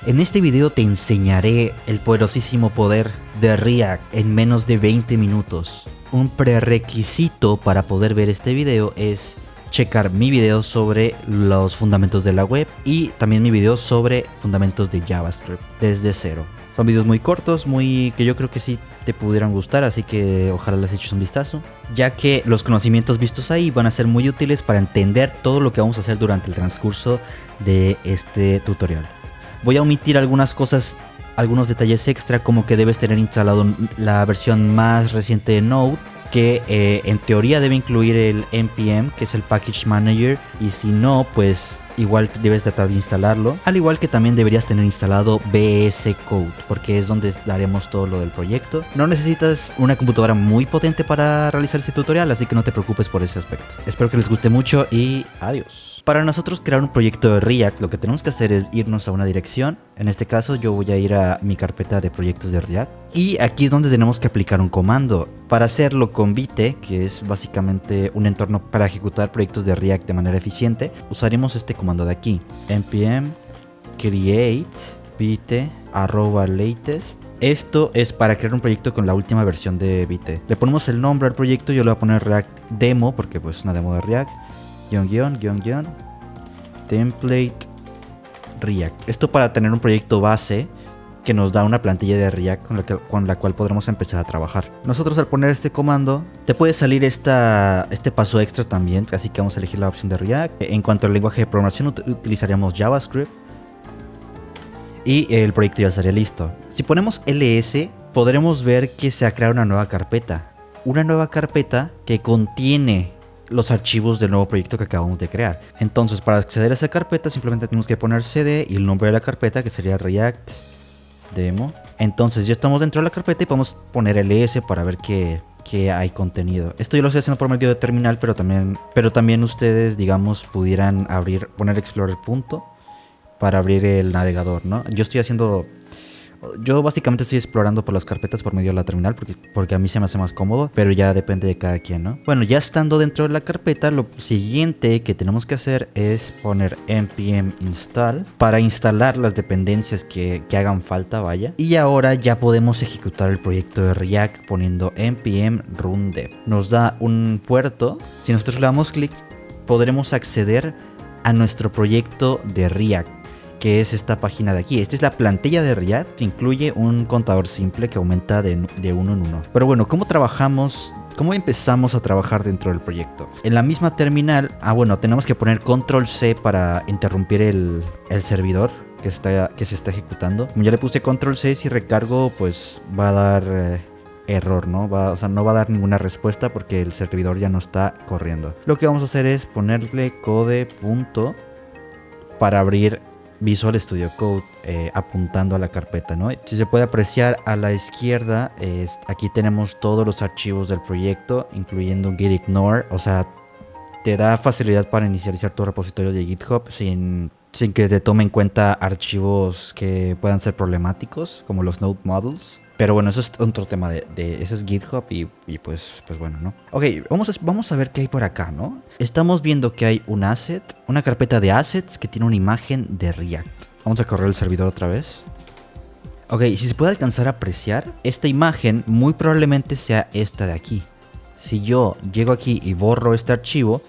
En este video te enseñaré el poderosísimo poder de React en menos de 20 minutos. Un prerequisito para poder ver este video es checar mi video sobre los fundamentos de la web y también mi video sobre fundamentos de JavaScript desde cero. Son videos muy cortos, que yo creo que sí te pudieran gustar, así que ojalá les eches un vistazo, ya que los conocimientos vistos ahí van a ser muy útiles para entender todo lo que vamos a hacer durante el transcurso de este tutorial. Voy a omitir algunas cosas, algunos detalles extra, como que debes tener instalado la versión más reciente de Node, que en teoría debe incluir el npm, que es el Package Manager, y si no, pues igual debes tratar de instalarlo. Al igual que también deberías tener instalado VS Code, porque es donde daremos todo lo del proyecto. No necesitas una computadora muy potente para realizar este tutorial, así que no te preocupes por ese aspecto. Espero que les guste mucho y adiós. Para nosotros crear un proyecto de React, lo que tenemos que hacer es irnos a una dirección. En este caso yo voy a ir a mi carpeta de proyectos de React. Y aquí es donde tenemos que aplicar un comando. Para hacerlo con Vite, que es básicamente un entorno para ejecutar proyectos de React de manera eficiente, usaremos este comando de aquí. npm create vite @latest. Esto es para crear un proyecto con la última versión de Vite. Le ponemos el nombre al proyecto, yo le voy a poner React Demo, porque pues es una demo de React. Template React. Esto para tener un proyecto base que nos da una plantilla de React con la cual podremos empezar a trabajar. Nosotros al poner este comando te puede salir este paso extra también, así que vamos a elegir la opción de React. En cuanto al lenguaje de programación utilizaríamos JavaScript y el proyecto ya estaría listo. Si ponemos ls podremos ver que se ha creado una nueva carpeta. Una nueva carpeta que contiene los archivos del nuevo proyecto que acabamos de crear. Entonces, para acceder a esa carpeta simplemente tenemos que poner cd y el nombre de la carpeta, que sería React Demo. Entonces ya estamos dentro de la carpeta y podemos poner ls para ver que hay contenido. Esto yo lo estoy haciendo por medio de terminal, pero también ustedes, digamos, pudieran poner Explorer para abrir el navegador, ¿no? Yo básicamente estoy explorando por las carpetas por medio de la terminal porque a mí se me hace más cómodo, pero ya depende de cada quien, ¿no? Bueno, ya estando dentro de la carpeta, lo siguiente que tenemos que hacer es poner npm install para instalar las dependencias que hagan falta, vaya. Y ahora ya podemos ejecutar el proyecto de React poniendo npm run dev. Nos da un puerto. Si nosotros le damos clic, podremos acceder a nuestro proyecto de React, que es esta página de aquí. Esta es la plantilla de React que incluye un contador simple que aumenta de 1 en 1. Pero bueno, ¿cómo empezamos a trabajar dentro del proyecto? En la misma terminal, tenemos que poner control C para interrumpir el servidor que se está ejecutando. Como ya le puse control C, si recargo pues va a dar error, ¿no? No va a dar ninguna respuesta porque el servidor ya no está corriendo. Lo que vamos a hacer es ponerle code para abrir Visual Studio Code apuntando a la carpeta, ¿no? Si se puede apreciar a la izquierda, aquí tenemos todos los archivos del proyecto, incluyendo un git ignore, o sea, te da facilidad para inicializar tu repositorio de GitHub sin que te tome en cuenta archivos que puedan ser problemáticos, como los node models. Pero bueno, eso es otro tema eso es GitHub y pues bueno, ¿no? Ok, vamos a ver qué hay por acá, ¿no? Estamos viendo que hay un asset, una carpeta de assets que tiene una imagen de React. Vamos a correr el servidor otra vez. Ok, si se puede alcanzar a apreciar, esta imagen muy probablemente sea esta de aquí. Si yo llego aquí y borro este archivo,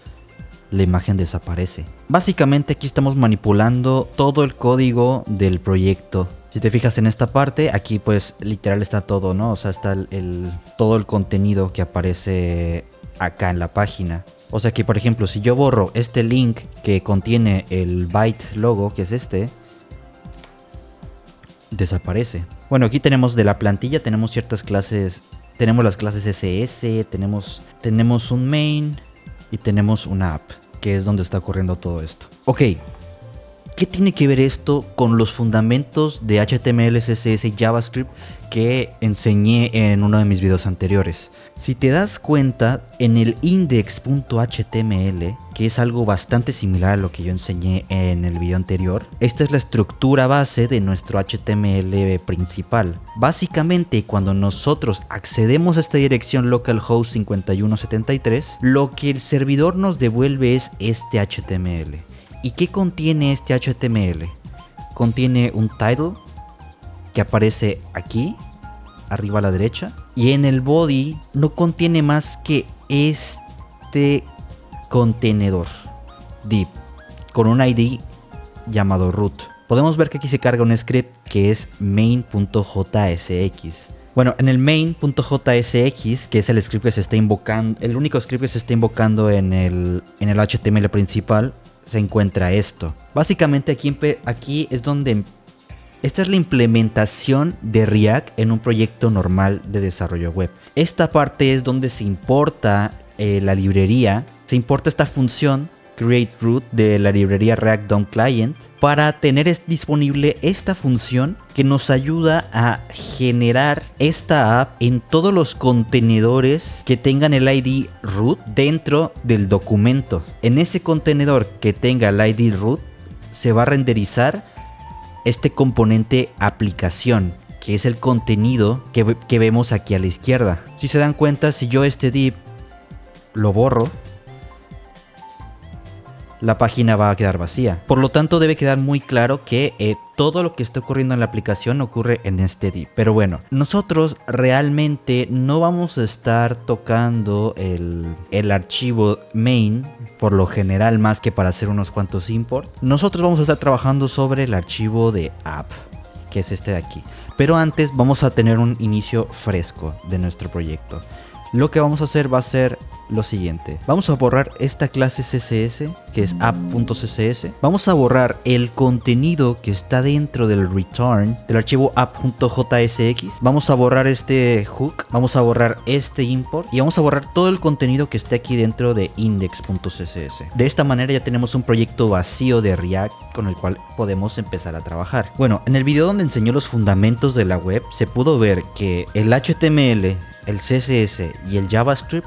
la imagen desaparece. Básicamente aquí estamos manipulando todo el código del proyecto. Si te fijas en esta parte, aquí pues literal está todo, ¿no? O sea, está todo el contenido que aparece acá en la página. O sea que, por ejemplo, si yo borro este link que contiene el byte logo, que es este, desaparece. Bueno, aquí tenemos de la plantilla, tenemos ciertas clases. Tenemos las clases SS, tenemos un main y tenemos una app, que es donde está ocurriendo todo esto. Ok. ¿Qué tiene que ver esto con los fundamentos de HTML, CSS y JavaScript que enseñé en uno de mis videos anteriores? Si te das cuenta, en el index.html, que es algo bastante similar a lo que yo enseñé en el video anterior, esta es la estructura base de nuestro HTML principal. Básicamente, cuando nosotros accedemos a esta dirección localhost 5173, lo que el servidor nos devuelve es este HTML. ¿Y qué contiene este HTML? contiene un title que aparece aquí, arriba a la derecha. Y en el body no contiene más que este contenedor div con un ID llamado root. Podemos ver que aquí se carga un script que es main.jsx. Bueno, en el main.jsx, que es el script que se está invocando, el único script que se está invocando en el HTML principal, se encuentra esto. Básicamente aquí es donde... Esta es la implementación de React en un proyecto normal de desarrollo web. Esta parte es donde se importa la librería, se importa esta función createRoot de la librería React DOM Client para tener disponible esta función que nos ayuda a generar esta app en todos los contenedores que tengan el ID root dentro del documento. En ese contenedor que tenga el ID root se va a renderizar este componente aplicación, que es el contenido que vemos aquí a la izquierda. Si se dan cuenta, si yo este div lo borro, la página va a quedar vacía. Por lo tanto, debe quedar muy claro que todo lo que está ocurriendo en la aplicación ocurre en este div. Pero bueno, nosotros realmente no vamos a estar tocando el archivo main, por lo general, más que para hacer unos cuantos import. Nosotros vamos a estar trabajando sobre el archivo de app, que es este de aquí. Pero antes vamos a tener un inicio fresco de nuestro proyecto. Lo que vamos a hacer va a ser lo siguiente. Vamos a borrar esta clase CSS, que es app.css. Vamos a borrar el contenido que está dentro del return del archivo app.jsx. Vamos a borrar este hook. Vamos a borrar este import. Y vamos a borrar todo el contenido que esté aquí dentro de index.css. De esta manera ya tenemos un proyecto vacío de React con el cual podemos empezar a trabajar. Bueno, en el video donde enseñó los fundamentos de la web, se pudo ver que el HTML, el CSS y el JavaScript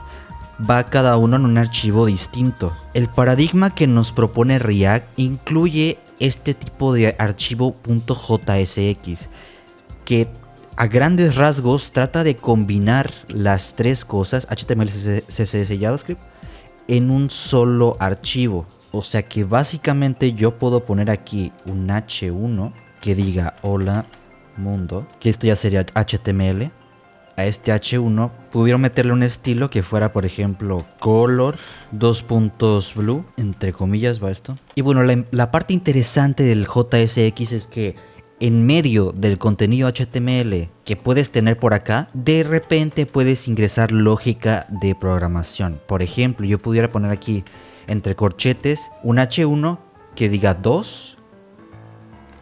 va cada uno en un archivo distinto. El paradigma que nos propone React incluye este tipo de archivo .jsx que a grandes rasgos trata de combinar las tres cosas, HTML, CSS y JavaScript, en un solo archivo. O sea que básicamente yo puedo poner aquí un H1 que diga hola mundo, que esto ya sería HTML. A este H1 pudieron meterle un estilo que fuera, por ejemplo, color, blue, entre comillas va esto. Y bueno, la parte interesante del JSX es que en medio del contenido HTML que puedes tener por acá, de repente puedes ingresar lógica de programación. Por ejemplo, yo pudiera poner aquí entre corchetes un H1 que diga 2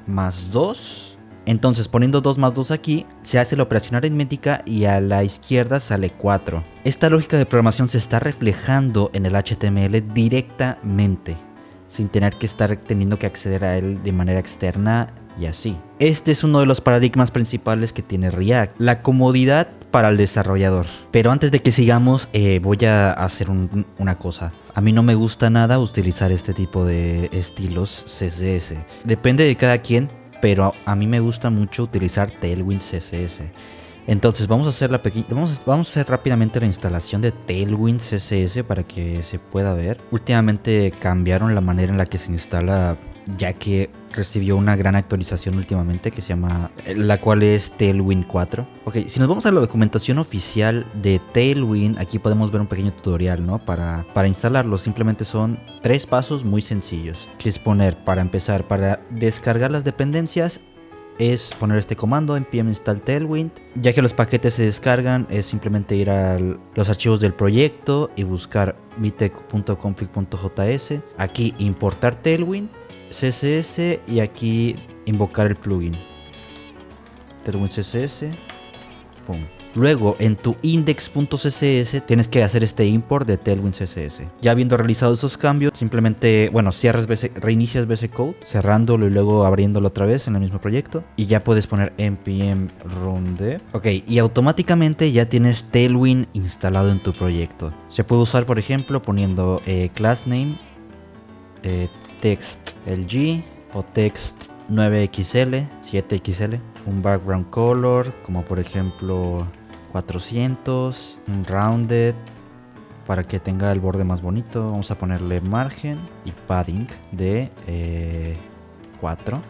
más 2. Entonces, poniendo 2 más 2 aquí, se hace la operación aritmética y a la izquierda sale 4. Esta lógica de programación se está reflejando en el HTML directamente, sin tener que estar teniendo que acceder a él de manera externa y así. Este es uno de los paradigmas principales que tiene React, la comodidad para el desarrollador. Pero antes de que sigamos, voy a hacer una cosa. A mí no me gusta nada utilizar este tipo de estilos CSS. Depende de cada quien, pero a mí me gusta mucho utilizar Tailwind CSS. Entonces vamos a hacer vamos a hacer rápidamente la instalación de Tailwind CSS para que se pueda ver. Últimamente cambiaron la manera en la que se instala, ya que recibió una gran actualización últimamente que se llama, la cual es Tailwind 4. Ok, si nos vamos a la documentación oficial de Tailwind, aquí podemos ver un pequeño tutorial, ¿no? Para instalarlo. Simplemente son 3 pasos muy sencillos. Que es poner, para empezar, para descargar las dependencias, es poner este comando npm install tailwind. Ya que los paquetes se descargan, es simplemente ir a los archivos del proyecto y buscar mitec.config.js. Aquí importar tailwind CSS y aquí invocar el plugin Tailwind CSS. Pum. Luego en tu index.css tienes que hacer este import de Tailwind CSS. Ya habiendo realizado esos cambios, simplemente, bueno, reinicias VS Code, cerrándolo y luego abriéndolo otra vez en el mismo proyecto. Y ya puedes poner npm run dev. Ok, y automáticamente ya tienes Tailwind instalado en tu proyecto. Se puede usar, por ejemplo, poniendo class name, text LG o text 9XL, 7XL, un background color como por ejemplo 400, un rounded para que tenga el borde más bonito. Vamos a ponerle margen y padding de 4.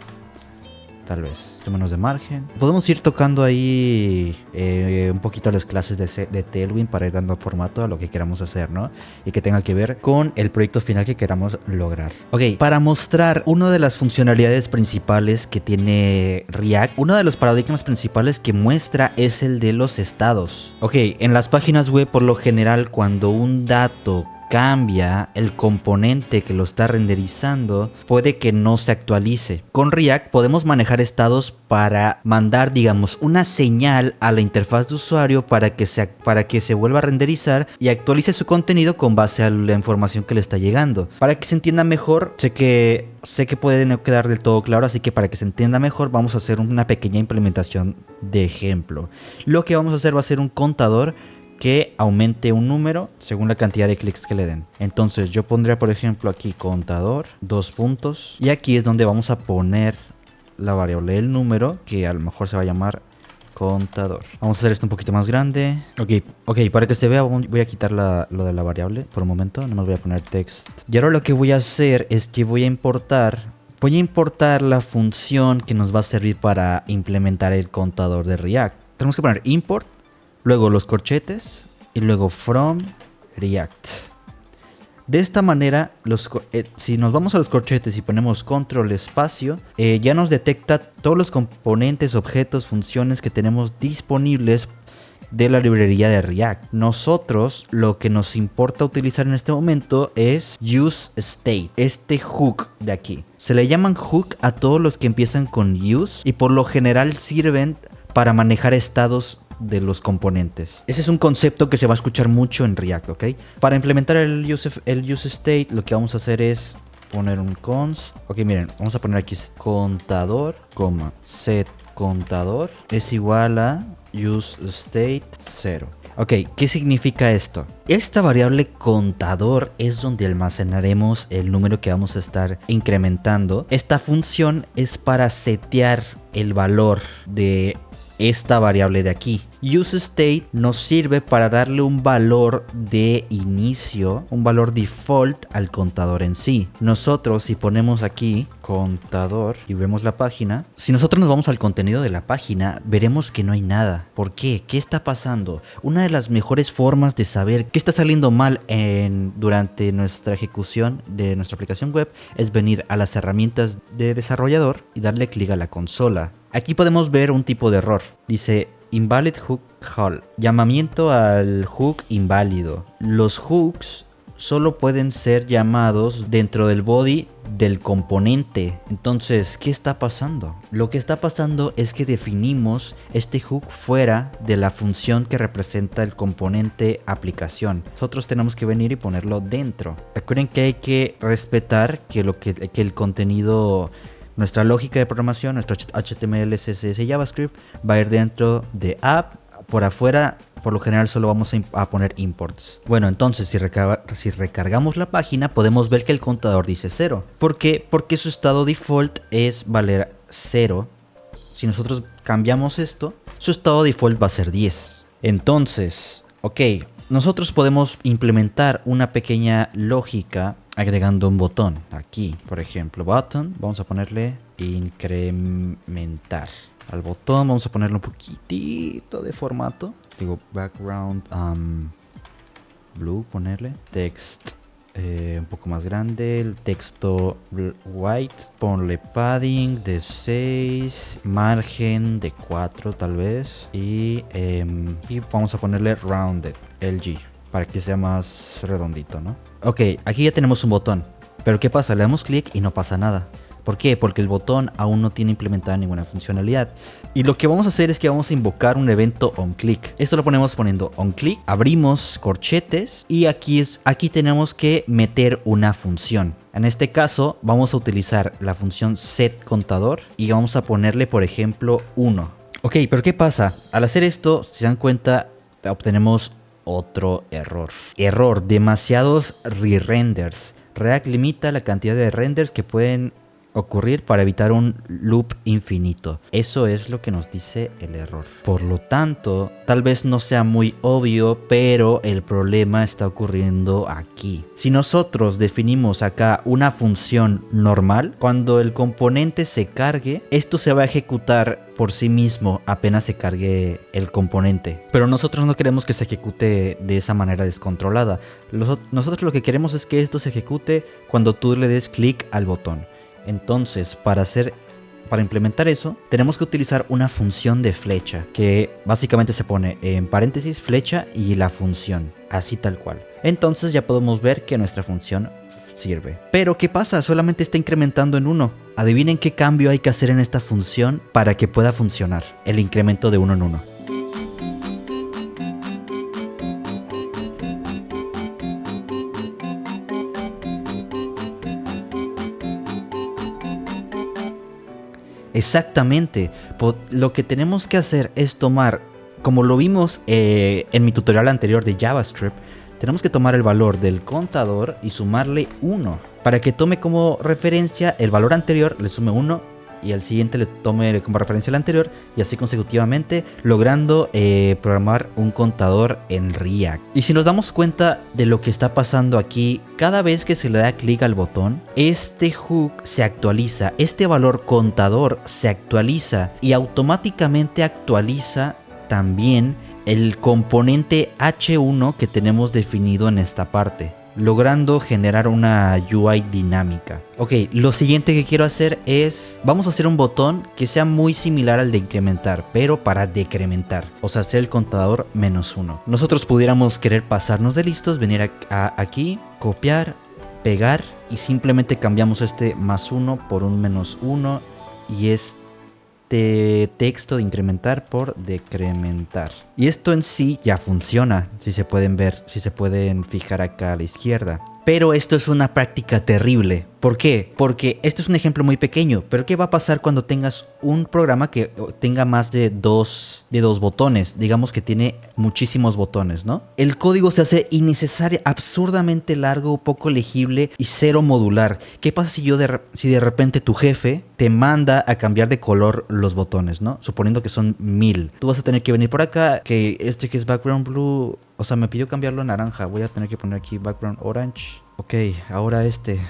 tal vez. Menos de margen. Podemos ir tocando ahí un poquito las clases de Tailwind para ir dando formato a lo que queramos hacer, ¿no? Y que tenga que ver con el proyecto final que queramos lograr. Ok, para mostrar una de las funcionalidades principales que tiene React, uno de los paradigmas principales que muestra es el de los estados. Ok, en las páginas web por lo general cuando un dato cambia, el componente que lo está renderizando puede que no se actualice. Con React podemos manejar estados para mandar, digamos, una señal a la interfaz de usuario para que se vuelva a renderizar y actualice su contenido con base a la información que le está llegando. Para que se entienda mejor, sé que puede no quedar del todo claro, así que para que se entienda mejor vamos a hacer una pequeña implementación de ejemplo. Lo que vamos a hacer va a ser un contador que aumente un número según la cantidad de clics que le den. Entonces yo pondría por ejemplo aquí contador, 2 puntos, y aquí es donde vamos a poner la variable del número, que a lo mejor se va a llamar contador. Vamos a hacer esto un poquito más grande. Ok, para que se vea voy a quitar lo de la variable por un momento, nada más voy a poner text. Y ahora lo que voy a hacer es que voy a importar la función que nos va a servir para implementar el contador de React. Tenemos que poner import, luego los corchetes y luego from React. De esta manera, si nos vamos a los corchetes y ponemos control espacio, ya nos detecta todos los componentes, objetos, funciones que tenemos disponibles de la librería de React. Nosotros lo que nos importa utilizar en este momento es useState, este hook de aquí. Se le llaman hook a todos los que empiezan con use y por lo general sirven para manejar estados de los componentes. Ese es un concepto que se va a escuchar mucho en React, ¿ok? Para implementar el useState, lo que vamos a hacer es poner un const. Ok, miren, vamos a poner aquí contador, set contador es igual a useState 0. Ok, ¿qué significa esto? Esta variable contador es donde almacenaremos el número que vamos a estar incrementando. Esta función es para setear el valor de esta variable de aquí. useState nos sirve para darle un valor de inicio, un valor default al contador en sí. Nosotros si ponemos aquí contador y vemos la página, si nosotros nos vamos al contenido de la página, veremos que no hay nada. ¿Por qué? ¿Qué está pasando? Una de las mejores formas de saber qué está saliendo mal durante nuestra ejecución de nuestra aplicación web es venir a las herramientas de desarrollador y darle clic a la consola. Aquí podemos ver un tipo de error. Dice invalid hook call, llamamiento al hook inválido. Los hooks solo pueden ser llamados dentro del body del componente. Entonces, ¿qué está pasando? Lo que está pasando es que definimos este hook fuera de la función que representa el componente aplicación. Nosotros tenemos que venir y ponerlo dentro. Recuerden que hay que respetar que el contenido, nuestra lógica de programación, nuestro HTML, CSS y JavaScript va a ir dentro de app. Por afuera, por lo general, solo vamos a poner imports. Bueno, entonces, si recargamos la página, podemos ver que el contador dice 0. ¿Por qué? Porque su estado default es valer 0. Si nosotros cambiamos esto, su estado default va a ser 10. Entonces, ok, nosotros podemos implementar una pequeña lógica agregando un botón. Aquí, por ejemplo, button, vamos a ponerle incrementar. Al botón vamos a ponerle un poquitito de formato. Digo background blue, ponerle text un poco más grande, el texto white, ponle padding de 6, margen de 4 tal vez y vamos a ponerle rounded, LG, para que sea más redondito, ¿no? Ok, aquí ya tenemos un botón, pero ¿qué pasa? Le damos clic y no pasa nada. ¿Por qué? Porque el botón aún no tiene implementada ninguna funcionalidad. Y lo que vamos a hacer es que vamos a invocar un evento onClick. Esto lo ponemos poniendo onClick, abrimos corchetes y aquí tenemos que meter una función. En este caso vamos a utilizar la función setContador y vamos a ponerle por ejemplo 1. Ok, pero ¿qué pasa? Al hacer esto, si se dan cuenta, obtenemos otro error. Error, demasiados re-renders. React limita la cantidad de renders que pueden ocurrir para evitar un loop infinito. Eso es lo que nos dice el error. Por lo tanto, tal vez no sea muy obvio, pero el problema está ocurriendo aquí. Si nosotros definimos acá una función normal, cuando el componente se cargue, esto se va a ejecutar por sí mismo apenas se cargue el componente. Pero nosotros no queremos que se ejecute de esa manera descontrolada. Nosotros lo que queremos es que esto se ejecute cuando tú le des clic al botón. Entonces, para implementar eso, tenemos que utilizar una función de flecha, que básicamente se pone en paréntesis flecha y la función, así tal cual. Entonces ya podemos ver que nuestra función sirve. Pero ¿qué pasa? Solamente está incrementando en 1. Adivinen qué cambio hay que hacer en esta función para que pueda funcionar el incremento de 1 en 1. Exactamente, lo que tenemos que hacer es tomar, como lo vimos en mi tutorial anterior de JavaScript, tenemos que tomar el valor del contador y sumarle 1. Para que tome como referencia el valor anterior, le sume 1 y al siguiente le tome como referencia el anterior y así consecutivamente, logrando programar un contador en React. Y si nos damos cuenta de lo que está pasando aquí, cada vez que se le da clic al botón, este hook se actualiza, este valor contador se actualiza y automáticamente actualiza también el componente H1 que tenemos definido en esta parte, logrando generar una UI dinámica. Ok, lo siguiente que quiero hacer es, vamos a hacer un botón que sea muy similar al de incrementar, pero para decrementar, o sea, hacer el contador -1. Nosotros pudiéramos querer pasarnos de listos, venir aquí, copiar, pegar y simplemente cambiamos este +1 por un -1 y este texto de incrementar por decrementar. Y esto en sí ya funciona, si se pueden ver, si se pueden fijar acá a la izquierda. Pero esto es una práctica terrible. ¿Por qué? Porque esto es un ejemplo muy pequeño, pero ¿qué va a pasar cuando tengas un programa que tenga más de dos botones? Digamos que tiene muchísimos botones, ¿no? El código se hace innecesario, absurdamente largo, poco legible y cero modular. ¿Qué pasa si de repente tu jefe te manda a cambiar de color los botones, ¿no? Suponiendo que son 1000. Tú vas a tener que venir por acá, que este que es background blue, o sea, me pidió cambiarlo a naranja. Voy a tener que poner aquí background orange. Ok, ahora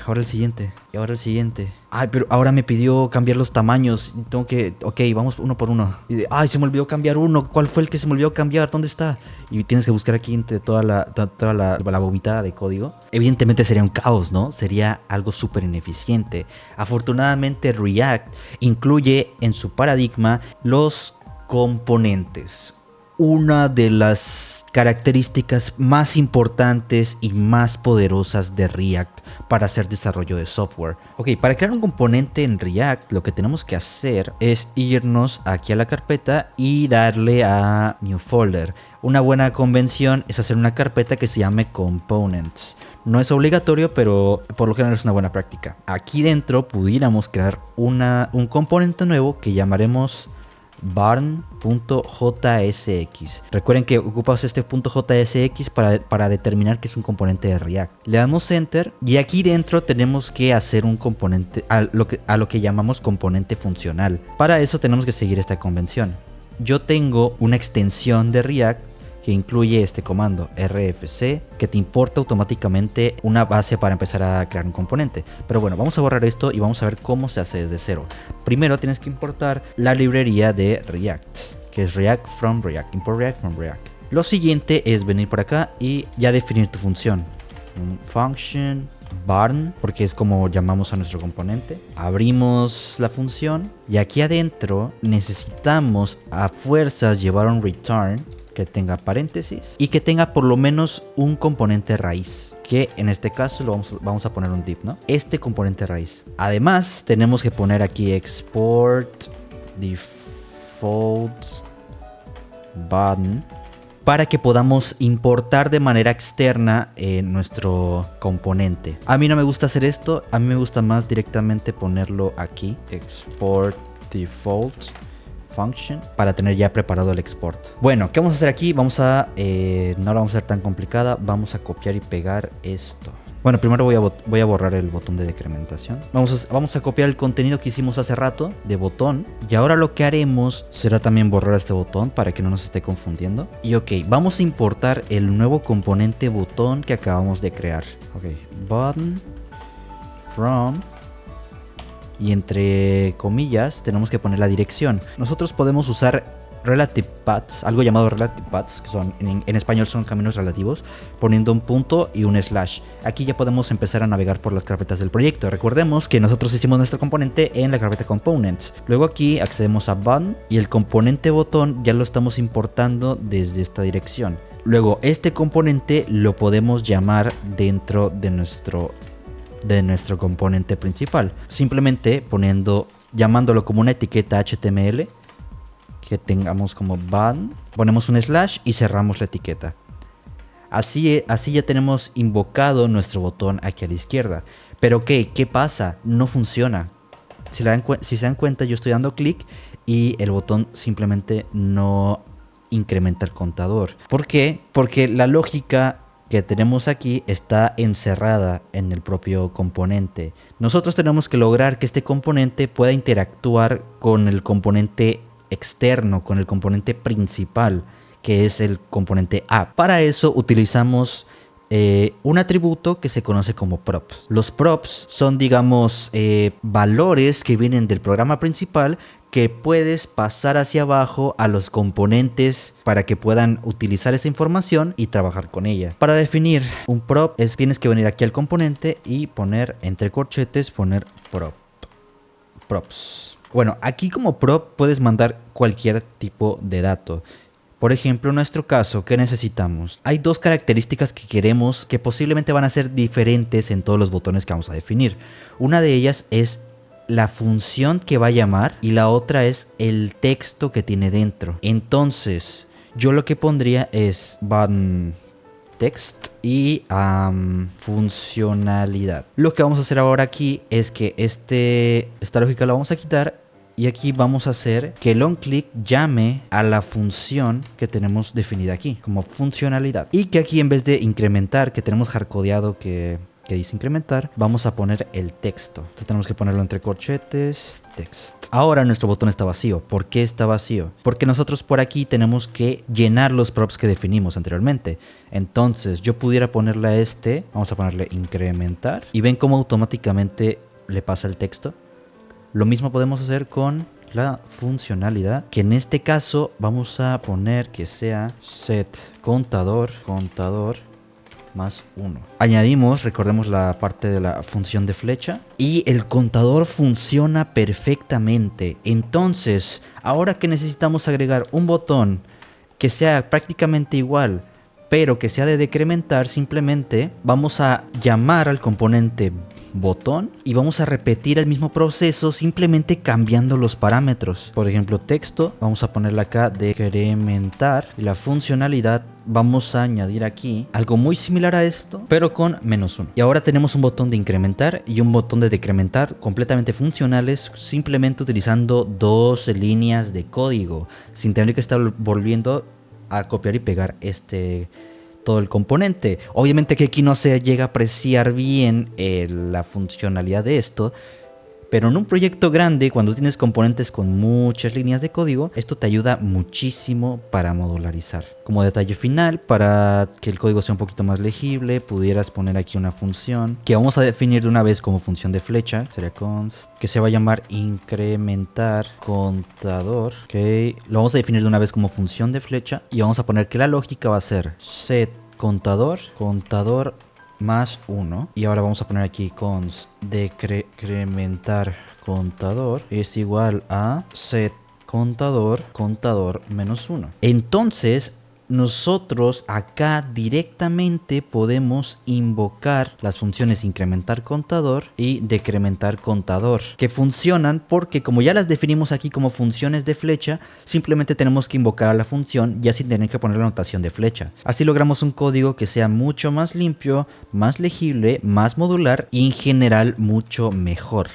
ahora el siguiente, y ahora el siguiente. Ay, pero ahora me pidió cambiar los tamaños. Tengo que, ok, vamos uno por uno. Ay, se me olvidó cambiar uno. ¿Cuál fue el que se me olvidó cambiar? ¿Dónde está? Y tienes que buscar aquí entre toda la vomitada de código. Evidentemente sería un caos, ¿no? Sería algo súper ineficiente. Afortunadamente React incluye en su paradigma los componentes. Una de las características más importantes y más poderosas de React para hacer desarrollo de software. Ok, para crear un componente en React, lo que tenemos que hacer es irnos aquí a la carpeta y darle a New Folder. Una buena convención es hacer una carpeta que se llame Components. No es obligatorio, pero por lo general es una buena práctica. Aquí dentro pudiéramos crear un componente nuevo que llamaremos barn.jsx. Recuerden que ocupamos este .jsx para determinar que es un componente de React. Le damos enter y aquí dentro tenemos que hacer un componente a lo que llamamos componente funcional. Para eso tenemos que seguir esta convención. Yo tengo una extensión de React que incluye este comando rfc, que te importa automáticamente una base para empezar a crear un componente. Pero bueno, vamos a borrar esto y vamos a ver cómo se hace desde cero. Primero tienes que importar la librería de React, que es React from React, import React from React. Lo siguiente es venir por acá y ya definir tu función. Function barn, porque es como llamamos a nuestro componente. Abrimos la función y aquí adentro necesitamos a fuerzas llevar un return que tenga paréntesis y que tenga por lo menos un componente raíz, que en este caso vamos a poner un div, ¿no? Este componente raíz. Además tenemos que poner aquí export default button para que podamos importar de manera externa nuestro componente. A mí no me gusta hacer esto, a mí me gusta más directamente ponerlo aquí, export default function, para tener ya preparado el export. Bueno, ¿qué vamos a hacer aquí? No la vamos a hacer tan complicada, vamos a copiar y pegar esto. Bueno, primero voy a borrar el botón de decrementación. Vamos a copiar el contenido que hicimos hace rato de botón. Y ahora lo que haremos será también borrar este botón para que no nos esté confundiendo. Y ok, vamos a importar el nuevo componente botón que acabamos de crear. Ok, button from... Y entre comillas tenemos que poner la dirección. Nosotros podemos usar relative paths, algo llamado relative paths, que son en español son caminos relativos, poniendo un punto y un slash. Aquí ya podemos empezar a navegar por las carpetas del proyecto. Recordemos que nosotros hicimos nuestro componente en la carpeta components. Luego aquí accedemos a button y el componente botón ya lo estamos importando desde esta dirección. Luego este componente lo podemos llamar dentro de nuestro componente principal, simplemente llamándolo como una etiqueta HTML que tengamos como button, ponemos un slash y cerramos la etiqueta. Así ya tenemos invocado nuestro botón aquí a la izquierda. Pero ¿qué pasa? No funciona. Si se dan cuenta, yo estoy dando clic y el botón simplemente no incrementa el contador. ¿Por qué? Porque la lógica que tenemos aquí está encerrada en el propio componente. Nosotros tenemos que lograr que este componente pueda interactuar con el componente externo, con el componente principal, que es el componente app. Para eso utilizamos un atributo que se conoce como prop. Los props son, digamos, valores que vienen del programa principal que puedes pasar hacia abajo a los componentes para que puedan utilizar esa información y trabajar con ella. Para definir un prop tienes que venir aquí al componente y poner entre corchetes, poner props. Bueno, aquí como prop puedes mandar cualquier tipo de dato. Por ejemplo, en nuestro caso, ¿qué necesitamos? Hay dos características que queremos que posiblemente van a ser diferentes en todos los botones que vamos a definir. Una de ellas es la función que va a llamar y la otra es el texto que tiene dentro. Entonces, yo lo que pondría es button text y funcionalidad. Lo que vamos a hacer ahora aquí es que esta lógica la vamos a quitar y aquí vamos a hacer que el onClick llame a la función que tenemos definida aquí como funcionalidad, y que aquí en vez de incrementar, que tenemos hardcodeado que dice incrementar, vamos a poner el texto. Entonces tenemos que ponerlo entre corchetes, text. Ahora nuestro botón está vacío. ¿Por qué está vacío? Porque nosotros por aquí tenemos que llenar los props que definimos anteriormente. Entonces yo pudiera ponerle a vamos a ponerle incrementar, y ven cómo automáticamente le pasa el texto. Lo mismo podemos hacer con la funcionalidad, que en este caso vamos a poner que sea set contador más 1. Añadimos, recordemos la parte de la función de flecha, y el contador funciona perfectamente. Entonces, ahora que necesitamos agregar un botón que sea prácticamente igual, pero que sea de decrementar, simplemente vamos a llamar al componente botón y vamos a repetir el mismo proceso, simplemente cambiando los parámetros. Por ejemplo, texto, vamos a ponerle acá decrementar, y la funcionalidad vamos a añadir aquí algo muy similar a esto, pero con -1. Y ahora tenemos un botón de incrementar y un botón de decrementar completamente funcionales, simplemente utilizando dos líneas de código, sin tener que estar volviendo a copiar y pegar todo el componente. Obviamente que aquí no se llega a apreciar bien la funcionalidad de esto, pero en un proyecto grande, cuando tienes componentes con muchas líneas de código, esto te ayuda muchísimo para modularizar. Como detalle final, para que el código sea un poquito más legible, pudieras poner aquí una función que vamos a definir de una vez como función de flecha, sería const, que se va a llamar incrementar contador. Okay. Lo vamos a definir de una vez como función de flecha, y vamos a poner que la lógica va a ser set contador más 1, y ahora vamos a poner aquí const decrementar contador es igual a set contador -1. Entonces nosotros acá directamente podemos invocar las funciones incrementar contador y decrementar contador, que funcionan porque como ya las definimos aquí como funciones de flecha, simplemente tenemos que invocar a la función ya sin tener que poner la notación de flecha. Así logramos un código que sea mucho más limpio, más legible, más modular y en general mucho mejor.